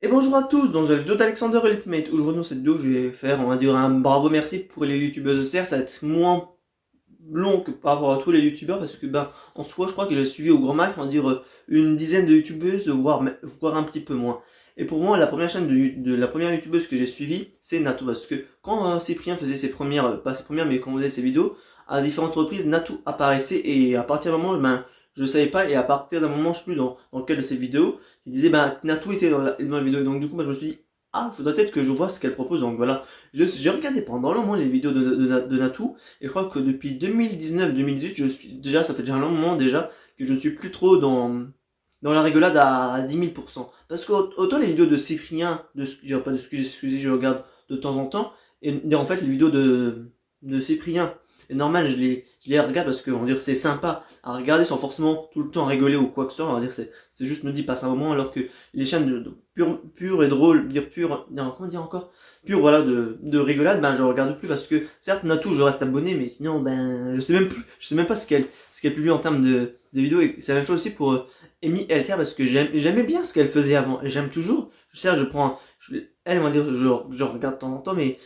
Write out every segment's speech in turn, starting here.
Et bonjour à tous, dans la vidéo d'Alexander Ultimate. Aujourd'hui dans cette vidéo je vais faire, on va dire, un bravo merci pour les youtubeuses de serre. Ça va être moins long que par rapport à tous les youtubeurs parce que en soi je crois qu'il a suivi au grand max, on va dire une dizaine de youtubeuses, voire un petit peu moins. Et pour moi la première chaîne de la première youtubeuse que j'ai suivie c'est Natou, parce que quand Cyprien faisait ses premières, pas ses premières mais quand on faisait ses vidéos, à différentes reprises Natou apparaissait et à partir d'un moment je savais pas, et à partir d'un moment je sais plus dans quelle de ses vidéos il disait que Natou était dans la vidéo, et donc du coup moi je me suis dit ah, il faudrait peut-être que je vois ce qu'elle propose. Donc voilà, j'ai regardé pendant longtemps les vidéos de Natou, et je crois que depuis 2019-2018, ça fait déjà un long moment déjà que je ne suis plus trop dans la rigolade à 10 000%. Parce que autant les vidéos de Cyprien, pas de Squeezie, je regarde de temps en temps, et en fait les vidéos de Cyprien, et normal, je les regarde parce que on va dire que c'est sympa à regarder sans forcément tout le temps rigoler ou quoi que ce soit. On va dire c'est juste me dit passe un moment, alors que les chaînes pure et drôle, non, comment dire encore, pure voilà de rigolade, je regarde plus parce que certes Natou je reste abonné, mais sinon je sais même pas ce qu'elle publie en termes de vidéos. Et c'est la même chose aussi pour Amy Elter, parce que j'aimais bien ce qu'elle faisait avant et j'aime toujours. Certes elle on va dire je regarde de temps en temps, mais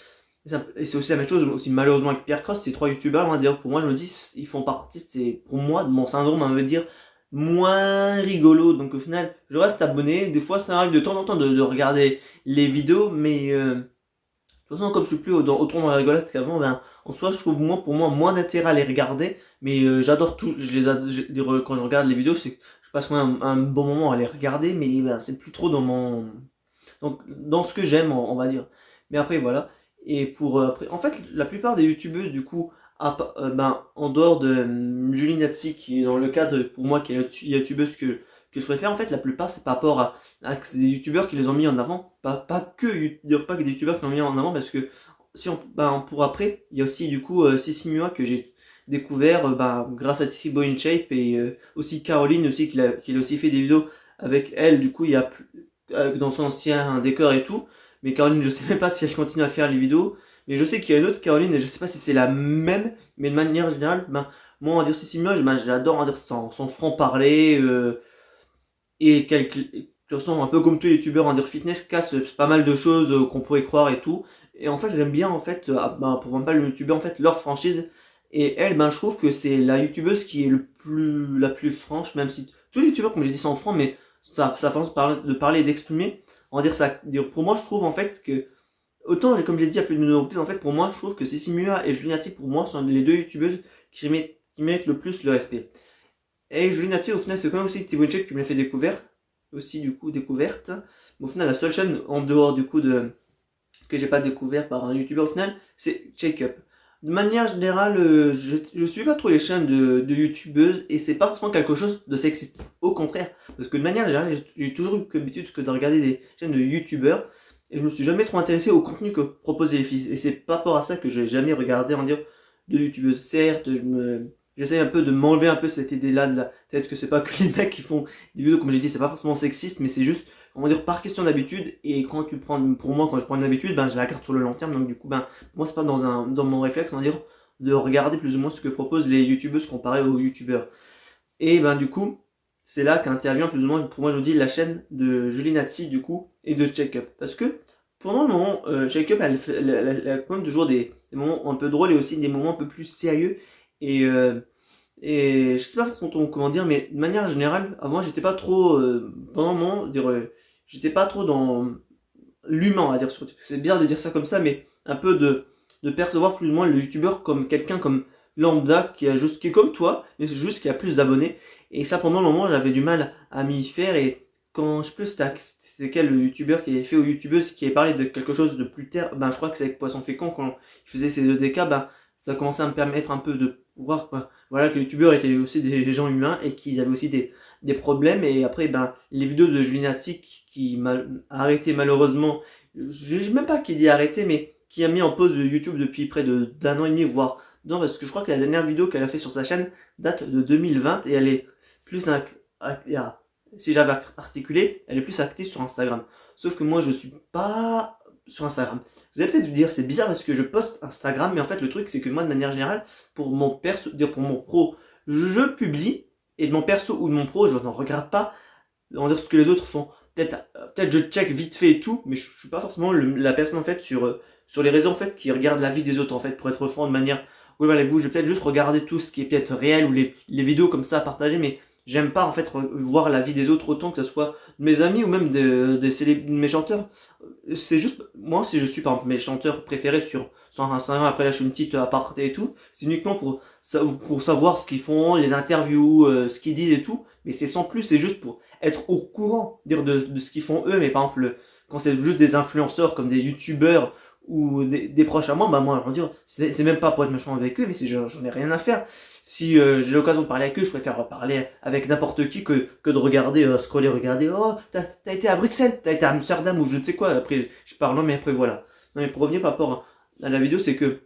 et c'est aussi la même chose aussi malheureusement avec Pierre Cross. Ces trois youtubeurs, on va dire, pour moi je me dis ils font partie, c'est pour moi de mon syndrome, on va dire, moins rigolo. Donc au final je reste abonné, des fois ça arrive de temps en temps de regarder les vidéos, mais de toute façon comme je suis plus autant dans la rigolade qu'avant, en soi je trouve pour moi moins d'intérêt à les regarder. Mais j'adore tout, quand je regarde les vidéos, je passe quand même un bon moment à les regarder, mais c'est plus trop donc dans ce que j'aime, on va dire. Mais après voilà. Et pour après, en fait, la plupart des youtubeuses du coup, en dehors de Julie Natsi, qui est dans le cadre pour moi qui est la youtubeuse que je préfère, en fait la plupart c'est par rapport à que c'est des youtubeurs qui les ont mis en avant, pas que des youtubeurs qui l'ont mis en avant, parce que si pour après, il y a aussi du coup Sissi Mua que j'ai découvert grâce à Tiffy Boy in Shape, et aussi Caroline aussi qui a aussi fait des vidéos avec elle. Du coup il y a dans son ancien décor et tout. Mais Caroline, je sais même pas si elle continue à faire les vidéos. Mais je sais qu'il y a une autre Caroline et je sais pas si c'est la même. Mais de manière générale, moi, on va dire Cécile Mioche, j'adore, on va dire, son franc-parler. Et de toute façon, un peu comme tous les youtubeurs, on va dire fitness, casse pas mal de choses qu'on pourrait croire et tout. Et en fait, j'aime bien, en fait, pour moi, pas le youtubeur, en fait, leur franchise. Et elle, je trouve que c'est la youtubeuse qui est la plus franche, même si tous les youtubeurs, comme j'ai dit, sont francs, mais sa façon de parler et d'exprimer, on va dire ça. Pour moi, je trouve en fait que, autant comme j'ai dit à plus de reprises, en fait, pour moi, je trouve que Cécile Mua et Julie Nati, pour moi, sont les deux youtubeuses qui méritent le plus le respect. Et Julie Nati, au final, c'est quand même aussi Thibaut Inchep qui me l'a fait découvrir, aussi du coup découverte. Mais au final, la seule chaîne en dehors du coup que j'ai pas découvert par un youtubeur au final, c'est Shake Up. De manière générale, je suis pas trop les chaînes de youtubeuses, et c'est pas forcément quelque chose de sexiste. Au contraire, parce que de manière générale, j'ai toujours eu l'habitude que de regarder des chaînes de youtubeurs, et je me suis jamais trop intéressé au contenu que proposaient les filles. Et c'est par rapport à ça que j'ai jamais regardé, en dire, de youtubeuses. Certes, j'essaie un peu de m'enlever un peu cette idée-là de la tête que c'est pas que les mecs qui font des vidéos, comme j'ai dit, c'est pas forcément sexiste, mais c'est juste, on va dire, par question d'habitude. Et pour moi, quand je prends une habitude, je la garde sur le long terme. Donc du coup, moi c'est pas dans mon réflexe, on va dire, de regarder plus ou moins ce que proposent les youtubeuses comparé aux youtubeurs. Et du coup, c'est là qu'intervient plus ou moins, pour moi je vous dis, la chaîne de Julie Natsi du coup, et de Check Up. Parce que pendant le moment, Check Up, elle a quand même toujours des moments un peu drôles et aussi des moments un peu plus sérieux. Et et je sais pas comment dire, mais de manière générale, avant j'étais pas trop, pendant un moment, j'étais pas trop dans l'humain, on va dire. C'est bizarre de dire ça comme ça, mais un peu de percevoir plus ou moins le youtubeur comme quelqu'un comme lambda qui est comme toi, mais c'est juste qui a plus d'abonnés. Et ça, pendant le moment, j'avais du mal à m'y faire. Et quand je sais plus c'était quel le youtubeur qui avait fait aux youtubeuses qui avait parlé de quelque chose de plus terre, je crois que c'est avec Poisson Fécond quand il faisait ses 2DK, ça a commencé à me permettre un peu de voir voilà, que les youtubeurs étaient aussi des gens humains et qu'ils avaient aussi des problèmes. Et après, les vidéos de Julien Sik qui m'a arrêté malheureusement, je sais même pas qui dit arrêté, mais qui a mis en pause YouTube depuis près d'un an et demi, voire non, parce que je crois que la dernière vidéo qu'elle a fait sur sa chaîne date de 2020, et elle est plus si j'avais articulé, elle est plus active sur Instagram. Sauf que moi, je suis pas sur Instagram. Vous allez peut-être vous dire, c'est bizarre parce que je poste Instagram, mais en fait, le truc, c'est que moi, de manière générale, pour mon pro, je publie, et de mon perso ou de mon pro, je n'en regarde pas, on va dire ce que les autres font. peut-être je check vite fait et tout, mais je suis pas forcément la personne en fait sur les réseaux en fait qui regarde la vie des autres en fait pour être franc de manière. Oui, voilà, je vais peut-être juste regarder tout ce qui est peut-être réel ou les vidéos comme ça à partager, mais j'aime pas en fait voir la vie des autres autant que ce soit de mes amis ou même de mes chanteurs. C'est juste, moi si je suis par exemple mes chanteurs préférés sur Instagram, après là je suis une petite aparté et tout, c'est uniquement pour savoir ce qu'ils font, les interviews, ce qu'ils disent et tout, mais c'est sans plus, c'est juste pour être au courant de ce qu'ils font eux, mais par exemple quand c'est juste des influenceurs comme des youtubeurs ou des proches à moi, bah moi, on va dire, c'est même pas pour être méchant avec eux, mais j'en ai rien à faire. Si j'ai l'occasion de parler avec eux, je préfère parler avec n'importe qui que de regarder, scroller, regarder, oh, t'as été à Bruxelles, t'as été à Amsterdam ou je ne sais quoi, après je parle, non, mais après voilà. Non, mais pour revenir par rapport à la vidéo, c'est que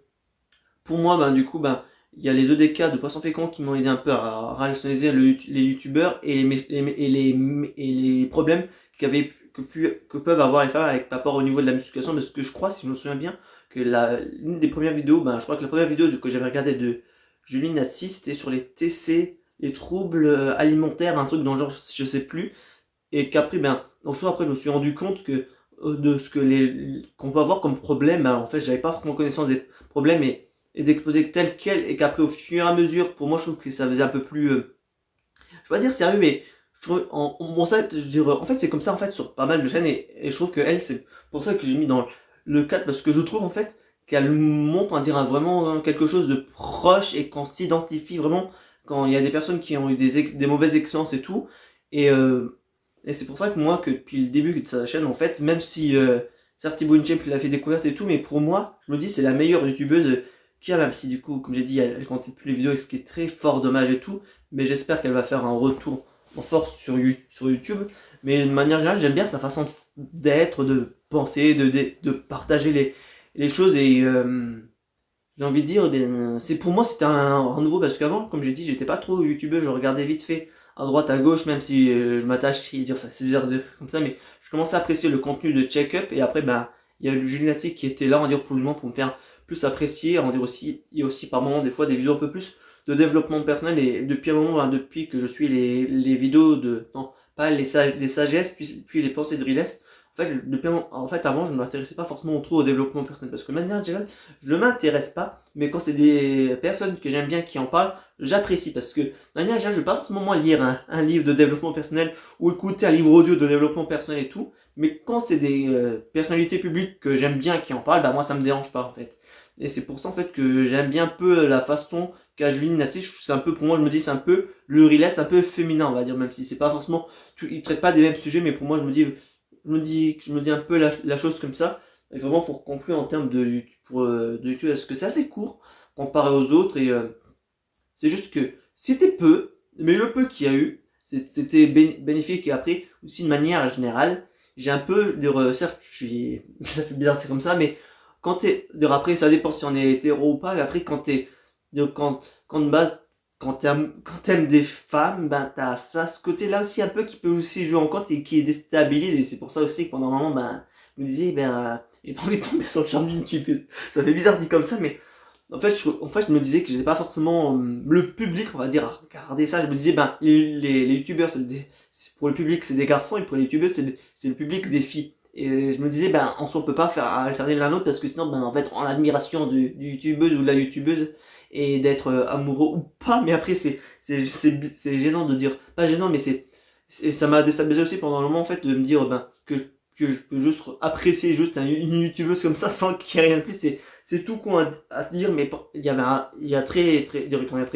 pour moi, ben, du coup, ben, il y a les EDK de Poisson Fécond qui m'ont aidé un peu à rationaliser les youtubeurs et les problèmes que peuvent avoir les femmes avec par rapport au niveau de la musculation, parce que je crois, si je me souviens bien, que l'une des premières vidéos, ben, je crois que la première vidéo que j'avais regardée de Julie Natsi, c'était sur les TC, les troubles alimentaires, un truc dans le genre, je sais plus, et qu'après, ben, en soi, après, je me suis rendu compte que de ce qu'on peut avoir comme problème, ben, en fait, j'avais pas forcément connaissance des problèmes et d'exposer tel quel, et qu'après, au fur et à mesure, pour moi, je trouve que ça faisait un peu plus, je vais pas dire sérieux, mais je trouve, bon, ça, je dirais, en fait, c'est comme ça, en fait, sur pas mal de chaînes, et je trouve que elle, c'est pour ça que j'ai mis dans le cadre, parce que je trouve, en fait, qu'elle montre, on va dire, vraiment quelque chose de proche, et qu'on s'identifie vraiment quand il y a des personnes qui ont eu des mauvaises expériences et tout, et, c'est pour ça que moi, que depuis le début de sa chaîne, en fait, même si, certes, Thibaut InShape l'a fait découverte et tout, mais pour moi, je me dis, c'est la meilleure youtubeuse qui a, même si du coup, comme j'ai dit, elle comptait plus les vidéos, ce qui est très fort dommage et tout, mais j'espère qu'elle va faire un retour en force sur YouTube. Mais de manière générale, j'aime bien sa façon d'être, de penser, de partager les choses. Et j'ai envie de dire, c'est pour moi c'était un renouveau parce qu'avant, comme j'ai dit, j'étais pas trop YouTubeur, je regardais vite fait à droite, à gauche, même si je m'attache à dire ça, c'est bizarre de dire comme ça, mais je commençais à apprécier le contenu de check-up et après, bah, il y a eu Juliatic qui était là, on va dire, pour le moment, pour me faire plus apprécier, on va dire aussi, il y a aussi par moment des fois des vidéos un peu plus de développement personnel et depuis un moment, bah, depuis que je suis les vidéos non, pas les sagesses, puis les pensées de Riles, en fait, avant, je ne m'intéressais pas forcément trop au développement personnel parce que de manière générale, je ne m'intéresse pas, mais quand c'est des personnes que j'aime bien qui en parlent, j'apprécie parce que de manière générale, je ne vais pas forcément moi lire un livre de développement personnel ou écouter un livre audio de développement personnel et tout, mais quand c'est des personnalités publiques que j'aime bien qui en parlent, bah moi ça me dérange pas en fait. Et c'est pour ça en fait que j'aime bien un peu la façon qu'a Julie Nati, c'est un peu pour moi, je me dis c'est un peu le Riles un peu féminin on va dire, même si c'est pas forcément, il traite pas des mêmes sujets, mais pour moi je me dis un peu la chose comme ça. Et vraiment pour conclure en termes de YouTube, est-ce que c'est assez court comparé aux autres et c'est juste que c'était peu, mais le peu qu'il y a eu, c'était bénéfique et après aussi de manière générale, j'ai un peu certes ça fait bizarre c'est comme ça, mais quand après ça dépend si on est hétéro ou pas, mais après quand de base quand t'aimes des femmes, ben t'as ça, ce côté-là aussi un peu qui peut aussi jouer en compte et qui déstabilise. Et c'est pour ça aussi que pendant un moment, ben, je me disais, j'ai pas envie de tomber sur le charme d'une YouTube. Ça fait bizarre dit comme ça, mais en fait, je me disais que j'étais pas forcément le public, on va dire, à regarder ça. Je me disais, ben, les youtubeurs, pour le public, c'est des garçons, et pour les youtubeurs, c'est le public des filles. Et je me disais, ben, en soi, on peut pas faire alterner l'un l'autre parce que sinon, ben, en fait, en admiration du youtubeuse ou de la youtubeuse, et d'être amoureux ou pas, mais après c'est gênant de dire, pas gênant, mais ça m'a déstabilisé aussi pendant un moment en fait de me dire que je peux juste apprécier juste une youtubeuse comme ça sans qu'il y ait rien de plus, c'est tout con à dire, mais il y a très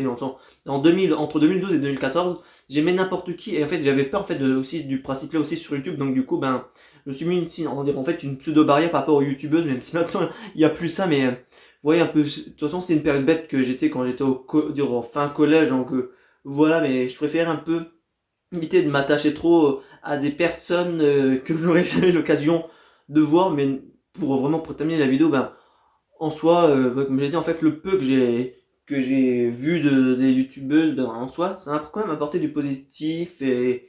longtemps, entre 2012 et 2014, j'aimais n'importe qui, et en fait j'avais peur en fait aussi du principe là aussi sur YouTube, donc du coup ben je me suis mis en fait une pseudo barrière par rapport aux youtubeuses, même si maintenant il y a plus ça, mais vous voyez un peu, de toute façon c'est une période bête que j'étais quand j'étais en fin collège, donc voilà, mais je préfère un peu éviter de m'attacher trop à des personnes que je n'aurais jamais l'occasion de voir, mais pour terminer la vidéo, ben en soi, comme j'ai dit, en fait le peu que j'ai vu des youtubeuses, ben en soi, ça m'a quand même apporté du positif et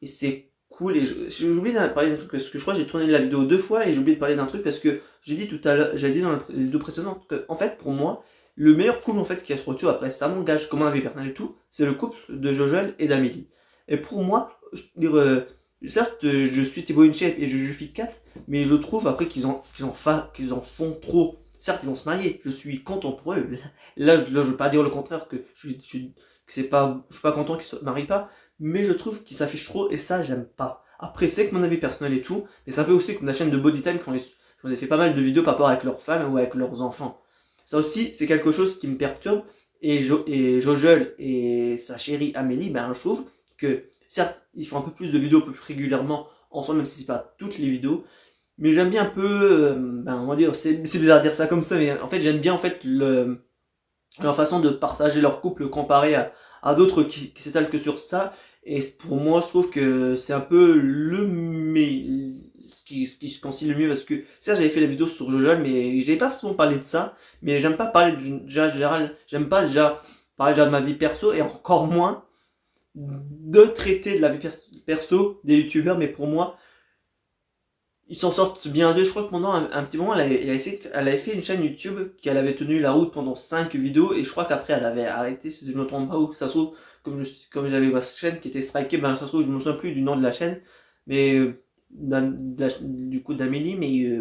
c'est cool. Et j'ai oublié de parler d'un truc parce que je crois que j'ai tourné la vidéo 2 fois et j'ai oublié de parler d'un truc parce que j'ai dit tout à l'heure, j'ai dit dans la vidéo précédente que, en fait, pour moi, le meilleur couple en fait qui a sur YouTube, après ça m'engage comme un vie personnelle et tout, c'est le couple de Jojol et d'Amélie. Et pour moi, je veux dire, Certes, je suis Thibaut InShape et je joue 4, mais je trouve après qu'ils en font trop. Certes, ils vont se marier, je suis content pour eux. Là, je veux pas dire le contraire, que je suis pas content qu'ils se marient pas, mais je trouve qu'ils s'affichent trop et ça, j'aime pas. Après, c'est que mon avis personnel et tout, mais c'est un peu aussi comme la chaîne de Bodytime qui ont fait pas mal de vidéos par rapport avec leurs femmes ou avec leurs enfants. Ça aussi, c'est quelque chose qui me perturbe. Et Jojol et sa chérie Amélie, ben, je trouve que certes, ils font un peu plus de vidéos plus régulièrement ensemble, même si c'est pas toutes les vidéos. Mais j'aime bien un peu, ben, on va dire, c'est bizarre de dire ça comme ça, mais en fait, j'aime bien en fait leur façon de partager leur couple comparé à d'autres qui s'étalent que sur ça. Et pour moi, je trouve que c'est un peu ce qui se concilie le mieux parce que certes j'avais fait la vidéo sur Jojo mais j'avais pas forcément parlé de ça, mais j'aime pas parler déjà général, j'aime pas déjà parler déjà de ma vie perso et encore moins de traiter de la vie perso des youtubeurs, mais pour moi ils s'en sortent bien d'eux. Je crois que pendant un petit moment elle avait fait une chaîne YouTube qui elle avait tenu la route pendant 5 vidéos et je crois qu'après elle avait arrêté si je ne me trompe pas, ou ça se trouve comme j'avais ma chaîne qui était strikée, ben ça se trouve je me souviens plus du nom de la chaîne, mais du coup d'Amélie, mais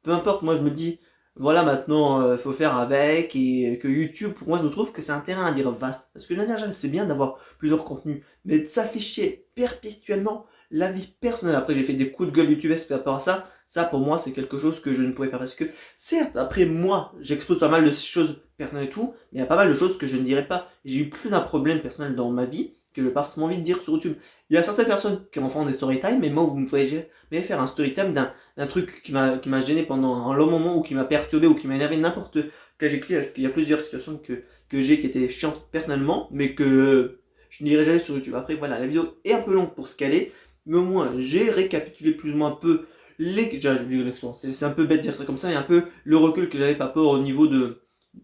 peu importe, moi je me dis, voilà, maintenant faut faire avec, et que YouTube, pour moi je trouve que c'est un terrain à dire vaste. Parce que l'année c'est bien d'avoir plusieurs contenus, mais de s'afficher perpétuellement la vie personnelle. Après, j'ai fait des coups de gueule YouTubesques par rapport à ça. Ça, pour moi, c'est quelque chose que je ne pouvais pas. Parce que, certes, après moi, j'expose pas mal de choses personnelles et tout, mais il y a pas mal de choses que je ne dirais pas. J'ai eu plus d'un problème personnel dans ma vie que je n'ai pas forcément envie de dire sur YouTube. Il y a certaines personnes qui en font des story time, mais moi, vous me ferez faire un story time d'un truc qui m'a gêné pendant un long moment, ou qui m'a perturbé, ou qui m'a énervé, n'importe quel j'ai parce qu'il y a plusieurs situations que j'ai qui étaient chiantes personnellement, mais que je n'irai jamais sur YouTube. Après, voilà, la vidéo est un peu longue pour ce qu'elle est, mais au moins, j'ai récapitulé plus ou moins un peu c'est un peu bête de dire ça comme ça, mais un peu le recul que j'avais par rapport au niveau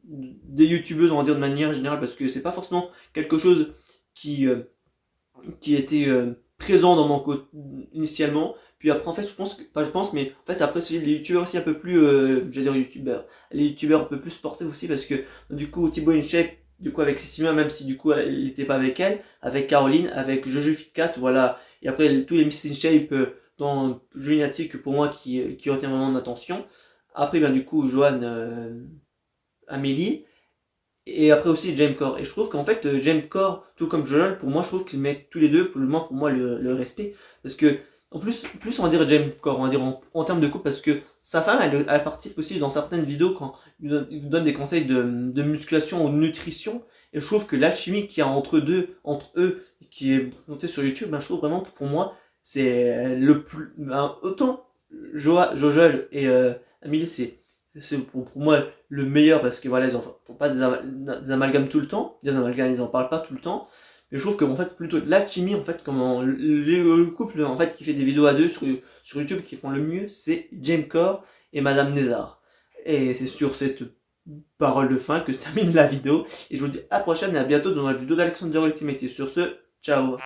des youtubeuses, on va dire de manière générale, parce que c'est pas forcément quelque chose qui, euh, qui était présent dans mon côté initialement. Puis après, en fait, je pense que, pas je pense, mais en fait, après, c'est les youtubeurs aussi un peu plus, j'allais dire youtubeurs, les youtubeurs un peu plus sportifs aussi, parce que du coup, Thibaut InShape, du coup, avec Cécilia, même si du coup, il n'était pas avec elle, avec Caroline, avec Jojo Fit4, voilà. Et après, tous les Miss InShape dans Julianatic, pour moi, qui retient vraiment mon attention. Après, ben, du coup, Joanne, Amélie. Et après aussi James Core. Et je trouve qu'en fait, James Core, tout comme Joel, pour moi, je trouve qu'ils mettent tous les deux, pour moi, le respect. Parce que, en plus, on va dire James Core, on va dire en termes de couple, parce que sa femme, elle participe aussi dans certaines vidéos quand il donne des conseils de musculation ou de nutrition. Et je trouve que l'alchimie qu'il y a entre eux, qui est montée sur YouTube, ben, je trouve vraiment que pour moi, c'est le plus. Ben, autant Joel et Amélie, c'est pour moi le meilleur parce que voilà, ils en font pas des amalgames tout le temps, des amalgames ils en parlent pas tout le temps. Mais je trouve que en fait plutôt l'alchimie, en fait, comment le couple en fait qui fait des vidéos à deux sur YouTube qui font le mieux, c'est James Core et Madame Nézard. Et c'est sur cette parole de fin que se termine la vidéo, et je vous dis à la prochaine et à bientôt dans la vidéo d'Alexander Ultimate. Et sur ce, ciao.